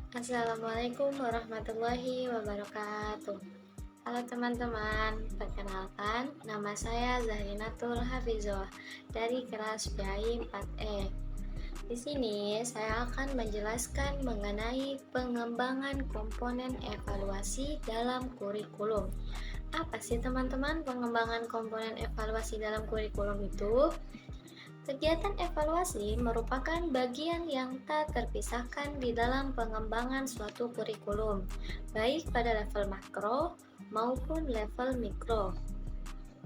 Assalamualaikum warahmatullahi wabarakatuh. Halo teman-teman, perkenalkan nama saya Zahrinatul Hafizah dari kelas PAI 4E. Di sini saya akan menjelaskan mengenai pengembangan komponen evaluasi dalam kurikulum. Apa sih teman-teman pengembangan komponen evaluasi dalam kurikulum itu? Kegiatan evaluasi merupakan bagian yang tak terpisahkan di dalam pengembangan suatu kurikulum, baik pada level makro maupun level mikro.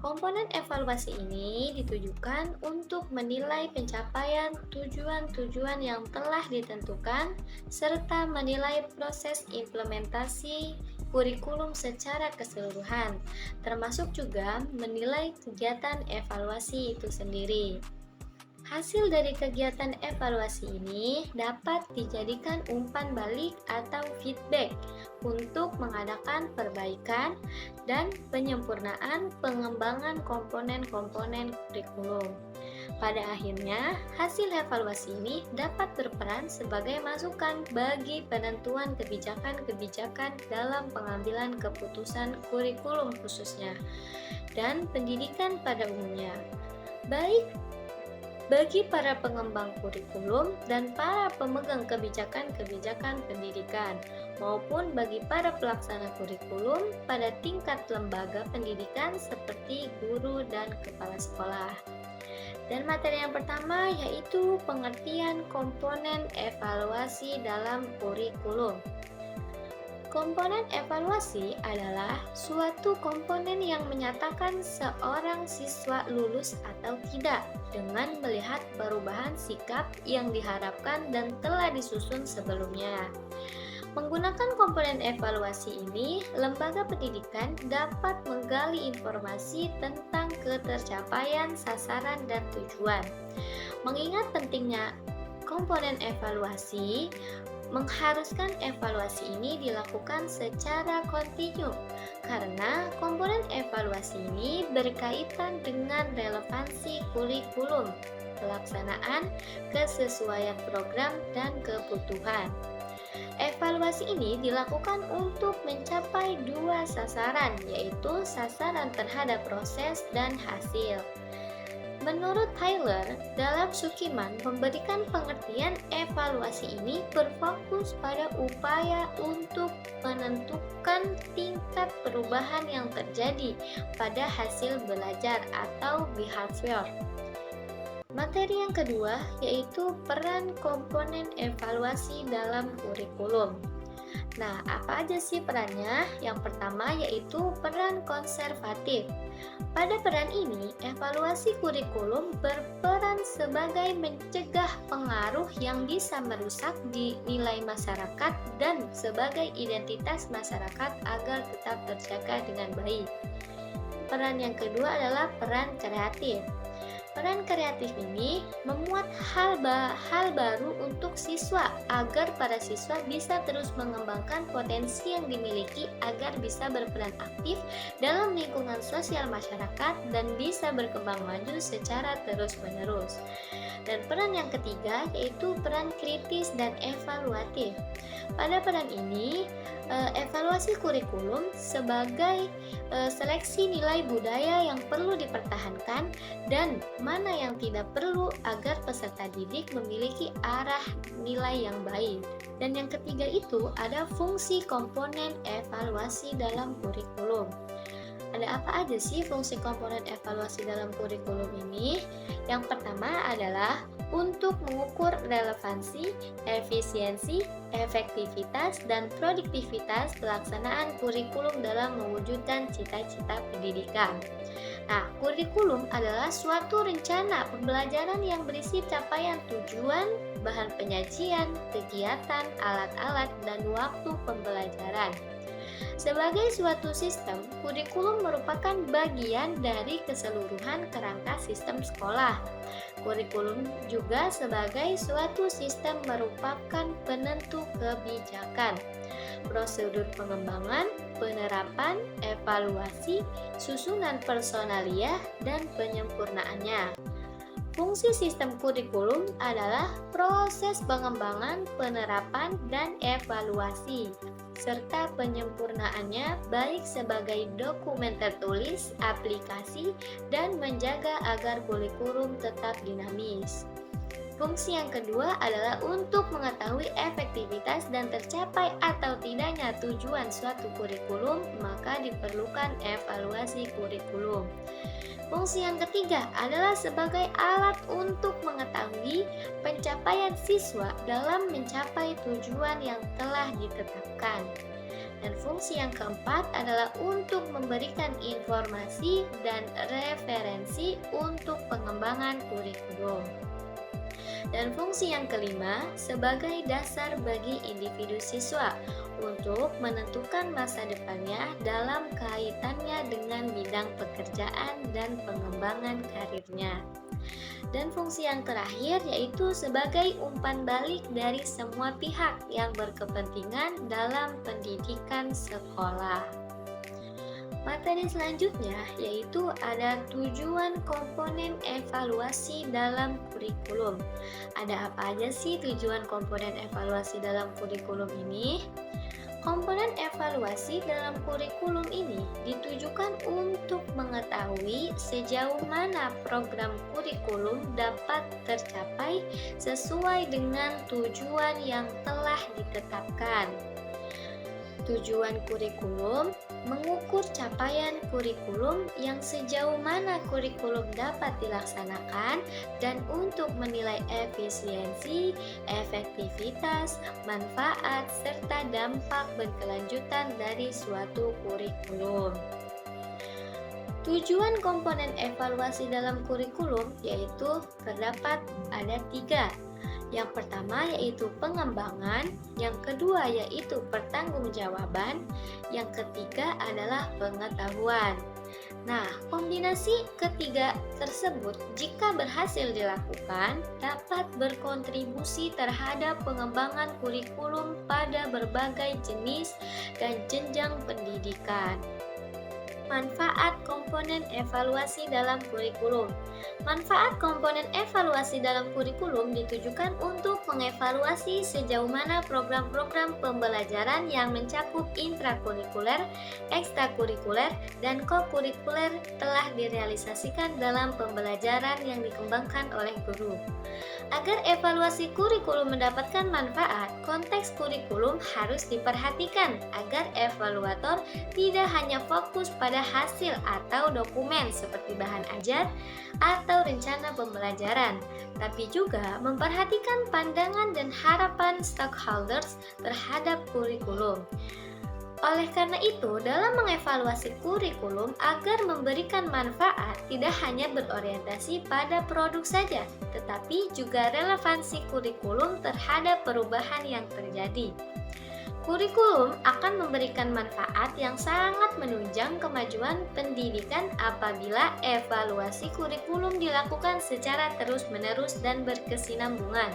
Komponen evaluasi ini ditujukan untuk menilai pencapaian tujuan-tujuan yang telah ditentukan, serta menilai proses implementasi kurikulum secara keseluruhan, termasuk juga menilai kegiatan evaluasi itu sendiri. Hasil dari kegiatan evaluasi ini dapat dijadikan umpan balik atau feedback untuk mengadakan perbaikan dan penyempurnaan pengembangan komponen-komponen kurikulum. Pada akhirnya, hasil evaluasi ini dapat berperan sebagai masukan bagi penentuan kebijakan-kebijakan dalam pengambilan keputusan kurikulum khususnya dan pendidikan pada umumnya. Baik bagi para pengembang kurikulum dan para pemegang kebijakan-kebijakan pendidikan, maupun bagi para pelaksana kurikulum pada tingkat lembaga pendidikan seperti guru dan kepala sekolah. Dan materi yang pertama yaitu pengertian komponen evaluasi dalam kurikulum. Komponen evaluasi adalah suatu komponen yang menyatakan seorang siswa lulus atau tidak dengan melihat perubahan sikap yang diharapkan dan telah disusun sebelumnya. Menggunakan komponen evaluasi ini, lembaga pendidikan dapat menggali informasi tentang ketercapaian sasaran dan tujuan. Mengingat pentingnya komponen evaluasi, mengharuskan evaluasi ini dilakukan secara kontinu karena komponen evaluasi ini berkaitan dengan relevansi kurikulum, pelaksanaan, kesesuaian program, dan kebutuhan. Evaluasi ini dilakukan untuk mencapai dua sasaran, yaitu sasaran terhadap proses dan hasil. Menurut Tyler, dalam Sukiman memberikan pengertian evaluasi ini berfokus pada upaya untuk menentukan tingkat perubahan yang terjadi pada hasil belajar atau behavior. Materi yang kedua yaitu peran komponen evaluasi dalam kurikulum. Nah, apa aja sih perannya? Yang pertama yaitu peran konservatif. Pada peran ini, evaluasi kurikulum berperan sebagai mencegah pengaruh yang bisa merusak di nilai masyarakat dan sebagai identitas masyarakat agar tetap terjaga dengan baik. Peran yang kedua adalah peran kreatif. Peran kreatif ini memuat hal baru untuk siswa agar para siswa bisa terus mengembangkan potensi yang dimiliki agar bisa berperan aktif dalam lingkungan sosial masyarakat dan bisa berkembang maju secara terus-menerus. Dan peran yang ketiga yaitu peran kritis dan evaluatif. Pada peran ini, evaluasi kurikulum sebagai seleksi nilai budaya yang perlu dipertahankan dan mana yang tidak perlu agar peserta didik memiliki arah nilai yang baik. Dan yang ketiga itu ada fungsi komponen evaluasi dalam kurikulum. Ada apa aja sih fungsi komponen evaluasi dalam kurikulum ini? Yang pertama adalah untuk mengukur relevansi, efisiensi, efektivitas, dan produktivitas pelaksanaan kurikulum dalam mewujudkan cita-cita pendidikan. Nah, kurikulum adalah suatu rencana pembelajaran yang berisi capaian tujuan, bahan penyajian, kegiatan, alat-alat, dan waktu pembelajaran. Sebagai suatu sistem, kurikulum merupakan bagian dari keseluruhan kerangka sistem sekolah. Kurikulum juga sebagai suatu sistem merupakan penentu kebijakan, prosedur pengembangan, penerapan, evaluasi, susunan personalia, dan penyempurnaannya. Fungsi sistem kurikulum adalah proses pengembangan, penerapan, dan evaluasi, serta penyempurnaannya baik sebagai dokumen tertulis, aplikasi, dan menjaga agar kurikulum tetap dinamis. Fungsi yang kedua adalah untuk mengetahui efektivitas dan tercapai atau tidaknya tujuan suatu kurikulum, maka diperlukan evaluasi kurikulum. Fungsi yang ketiga adalah sebagai alat untuk mengetahui pencapaian siswa dalam mencapai tujuan yang telah ditetapkan. Dan fungsi yang keempat adalah untuk memberikan informasi dan referensi untuk pengembangan kurikulum. Dan fungsi yang kelima sebagai dasar bagi individu siswa untuk menentukan masa depannya dalam kaitannya dengan bidang pekerjaan dan pengembangan karirnya. Dan fungsi yang terakhir yaitu sebagai umpan balik dari semua pihak yang berkepentingan dalam pendidikan sekolah. Materi selanjutnya yaitu ada tujuan komponen evaluasi dalam kurikulum. Ada apa aja sih tujuan komponen evaluasi dalam kurikulum ini? Komponen evaluasi dalam kurikulum ini ditujukan untuk mengetahui sejauh mana program kurikulum dapat tercapai sesuai dengan tujuan yang telah ditetapkan. Tujuan kurikulum mengukur capaian kurikulum yang sejauh mana kurikulum dapat dilaksanakan dan untuk menilai efisiensi, efektivitas, manfaat, serta dampak berkelanjutan dari suatu kurikulum. Tujuan komponen evaluasi dalam kurikulum yaitu terdapat ada 3. Yang pertama yaitu pengembangan, yang kedua yaitu pertanggungjawaban, yang ketiga adalah pengetahuan. Nah, kombinasi ketiga tersebut jika berhasil dilakukan dapat berkontribusi terhadap pengembangan kurikulum pada berbagai jenis dan jenjang pendidikan. Manfaat komponen evaluasi dalam kurikulum. Manfaat komponen evaluasi dalam kurikulum ditujukan untuk mengevaluasi sejauh mana program-program pembelajaran yang mencakup intrakurikuler, ekstrakurikuler, dan kokurikuler telah direalisasikan dalam pembelajaran yang dikembangkan oleh guru. Agar evaluasi kurikulum mendapatkan manfaat, konteks kurikulum harus diperhatikan agar evaluator tidak hanya fokus pada hasil atau dokumen seperti bahan ajar atau rencana pembelajaran, tapi juga memperhatikan pandangan dan harapan stakeholders terhadap kurikulum. Oleh karena itu, dalam mengevaluasi kurikulum agar memberikan manfaat tidak hanya berorientasi pada produk saja, tetapi juga relevansi kurikulum terhadap perubahan yang terjadi. Kurikulum akan memberikan manfaat yang sangat menunjang kemajuan pendidikan apabila evaluasi kurikulum dilakukan secara terus-menerus dan berkesinambungan.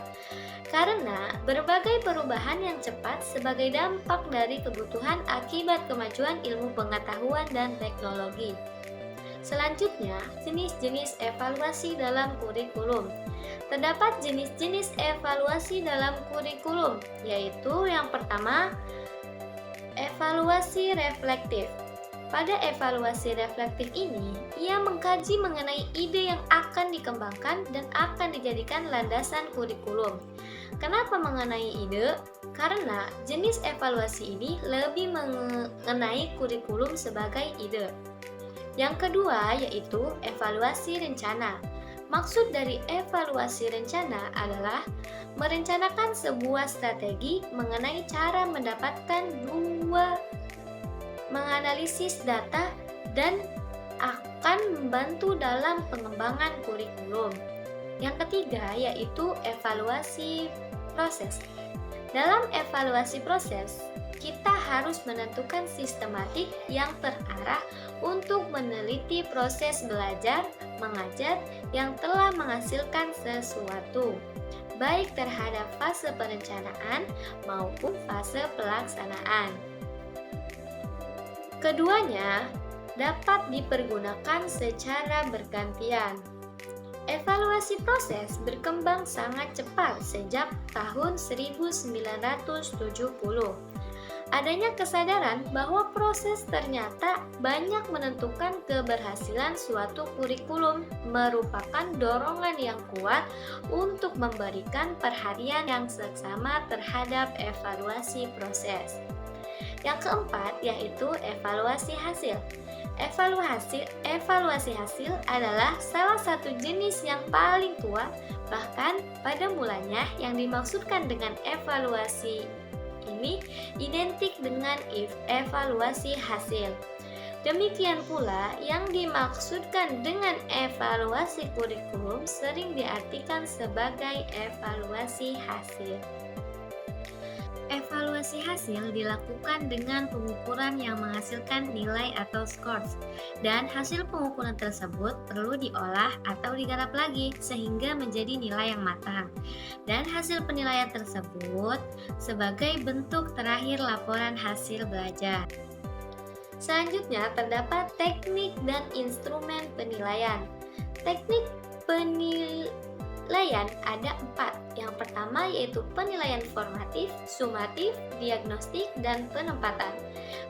Karena berbagai perubahan yang cepat sebagai dampak dari kebutuhan akibat kemajuan ilmu pengetahuan dan teknologi. Selanjutnya, jenis-jenis evaluasi dalam kurikulum. Terdapat jenis-jenis evaluasi dalam kurikulum, yaitu yang pertama, evaluasi reflektif. Pada evaluasi reflektif ini, ia mengkaji mengenai ide yang akan dikembangkan dan akan dijadikan landasan kurikulum. Kenapa mengenai ide? Karena jenis evaluasi ini lebih mengenai kurikulum sebagai ide. Yang kedua yaitu evaluasi rencana. Maksud dari evaluasi rencana adalah merencanakan sebuah strategi mengenai cara mendapatkan menganalisis data dan akan membantu dalam pengembangan kurikulum. Yang ketiga yaitu evaluasi proses. Dalam evaluasi proses, kita harus menentukan sistematik yang terarah untuk meneliti proses belajar, mengajar yang telah menghasilkan sesuatu, baik terhadap fase perencanaan maupun fase pelaksanaan. Keduanya dapat dipergunakan secara bergantian. Evaluasi proses berkembang sangat cepat sejak tahun 1970. Adanya kesadaran bahwa proses ternyata banyak menentukan keberhasilan suatu kurikulum merupakan dorongan yang kuat untuk memberikan perhatian yang seksama terhadap evaluasi proses. Yang keempat yaitu evaluasi hasil. Evaluasi hasil adalah salah satu jenis yang paling tua, bahkan pada mulanya yang dimaksudkan dengan evaluasi ini identik dengan evaluasi hasil. Demikian pula yang dimaksudkan dengan evaluasi kurikulum sering diartikan sebagai evaluasi hasil. Evaluasi hasil dilakukan dengan pengukuran yang menghasilkan nilai atau scores, dan hasil pengukuran tersebut perlu diolah atau digarap lagi sehingga menjadi nilai yang matang. Dan hasil penilaian tersebut sebagai bentuk terakhir laporan hasil belajar. Selanjutnya terdapat teknik dan instrumen penilaian. Teknik penilaian ada 4. Yang pertama yaitu penilaian formatif, sumatif, diagnostik, dan penempatan.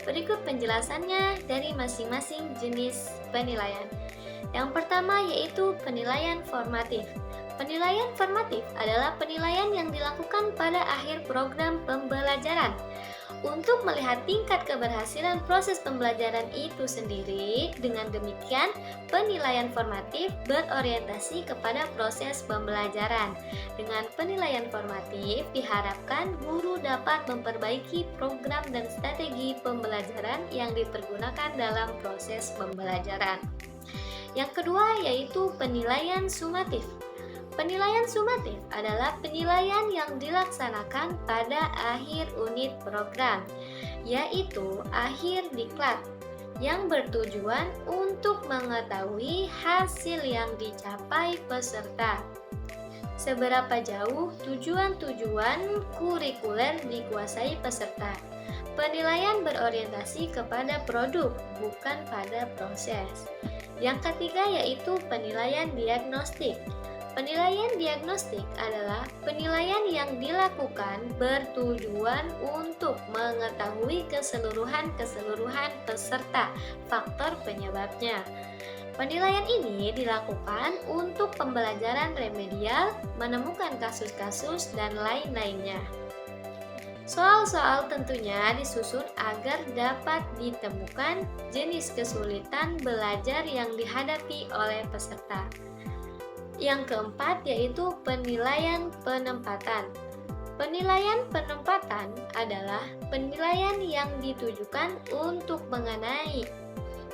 Berikut penjelasannya dari masing-masing jenis penilaian. Yang pertama yaitu penilaian formatif. Penilaian formatif adalah penilaian yang dilakukan pada akhir program pembelajaran. Untuk melihat tingkat keberhasilan proses pembelajaran itu sendiri, dengan demikian penilaian formatif berorientasi kepada proses pembelajaran. Dengan penilaian formatif diharapkan guru dapat memperbaiki program dan strategi pembelajaran yang dipergunakan dalam proses pembelajaran. Yang kedua yaitu penilaian sumatif. Penilaian sumatif adalah penilaian yang dilaksanakan pada akhir unit program, yaitu akhir diklat, yang bertujuan untuk mengetahui hasil yang dicapai peserta. Seberapa jauh tujuan-tujuan kurikuler dikuasai peserta. Penilaian berorientasi kepada produk, bukan pada proses. Yang ketiga yaitu penilaian diagnostik. Penilaian diagnostik adalah penilaian yang dilakukan bertujuan untuk mengetahui keseluruhan peserta, faktor penyebabnya. Penilaian ini dilakukan untuk pembelajaran remedial, menemukan kasus-kasus, dan lain-lainnya. Soal-soal tentunya disusun agar dapat ditemukan jenis kesulitan belajar yang dihadapi oleh peserta. Yang keempat yaitu penilaian penempatan. Penilaian penempatan adalah penilaian yang ditujukan untuk mengenai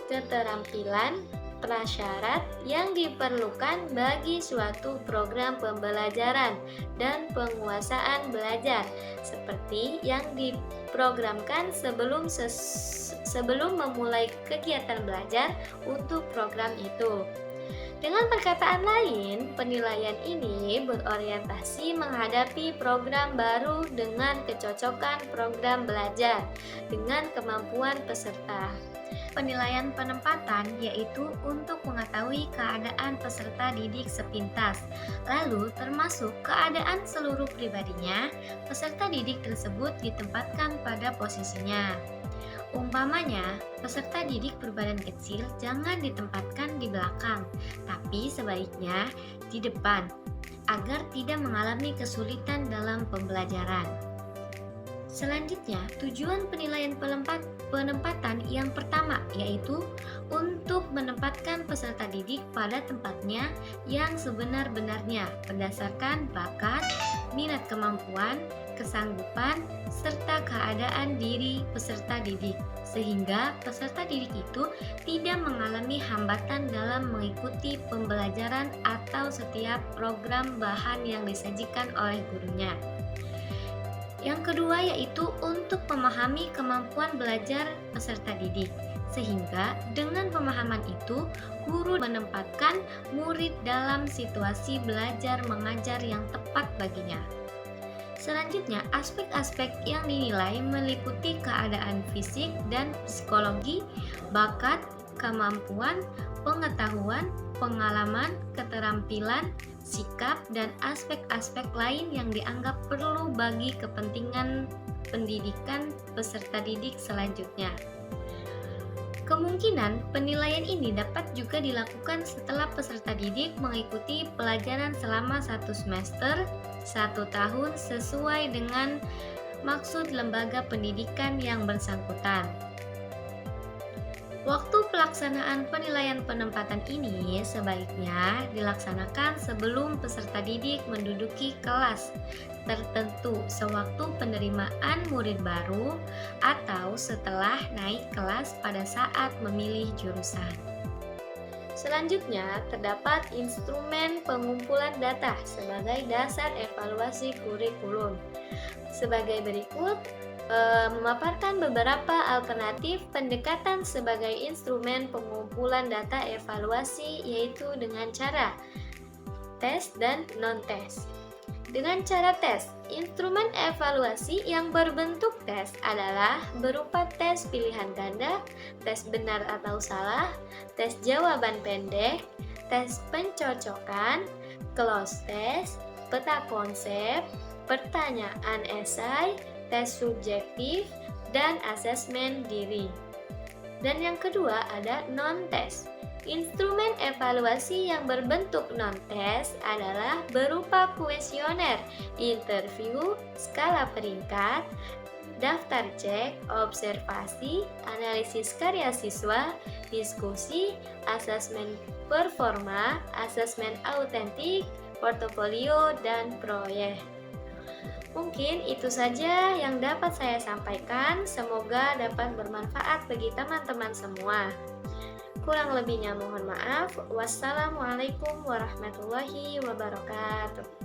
keterampilan prasyarat yang diperlukan bagi suatu program pembelajaran dan penguasaan belajar, seperti yang diprogramkan sebelum memulai kegiatan belajar untuk program itu. Dengan perkataan lain, penilaian ini berorientasi menghadapi program baru dengan kecocokan program belajar dengan kemampuan peserta. Penilaian penempatan yaitu untuk mengetahui keadaan peserta didik sepintas, lalu termasuk keadaan seluruh pribadinya, peserta didik tersebut ditempatkan pada posisinya. Umpamanya, peserta didik berbadan kecil jangan ditempatkan di belakang, tapi sebaiknya di depan, agar tidak mengalami kesulitan dalam pembelajaran. Selanjutnya, tujuan penilaian penempatan yang pertama yaitu untuk menempatkan peserta didik pada tempatnya yang sebenar-benarnya berdasarkan bakat, minat kemampuan, kesanggupan, serta keadaan diri peserta didik, sehingga peserta didik itu tidak mengalami hambatan dalam mengikuti pembelajaran atau setiap program bahan yang disajikan oleh gurunya. Yang kedua yaitu untuk memahami kemampuan belajar peserta didik, sehingga dengan pemahaman itu guru menempatkan murid dalam situasi belajar mengajar yang tepat baginya. Selanjutnya, aspek-aspek yang dinilai meliputi keadaan fisik dan psikologi, bakat, kemampuan, pengetahuan, pengalaman, keterampilan, sikap, dan aspek-aspek lain yang dianggap perlu bagi kepentingan pendidikan peserta didik selanjutnya. Kemungkinan penilaian ini dapat juga dilakukan setelah peserta didik mengikuti pelajaran selama 1 semester, 1 tahun sesuai dengan maksud lembaga pendidikan yang bersangkutan. Waktu pelaksanaan penilaian penempatan ini sebaiknya dilaksanakan sebelum peserta didik menduduki kelas tertentu sewaktu penerimaan murid baru atau setelah naik kelas pada saat memilih jurusan. Selanjutnya, terdapat instrumen pengumpulan data sebagai dasar evaluasi kurikulum. Sebagai berikut, memaparkan beberapa alternatif pendekatan sebagai instrumen pengumpulan data evaluasi, yaitu dengan cara tes dan non-tes. Dengan cara tes, instrumen evaluasi yang berbentuk tes adalah berupa tes pilihan ganda, tes benar atau salah, tes jawaban pendek, tes pencocokan, cloze test, peta konsep, pertanyaan esai, tes subjektif, dan asesmen diri. Dan yang kedua ada non-tes. Instrumen evaluasi yang berbentuk non-tes adalah berupa kuesioner, interview, skala peringkat, daftar cek, observasi, analisis karya siswa, diskusi, asesmen performa, asesmen autentik, portofolio, dan proyek. Mungkin itu saja yang dapat saya sampaikan. Semoga dapat bermanfaat bagi teman-teman semua. Kurang lebihnya mohon maaf. Wassalamualaikum warahmatullahi wabarakatuh.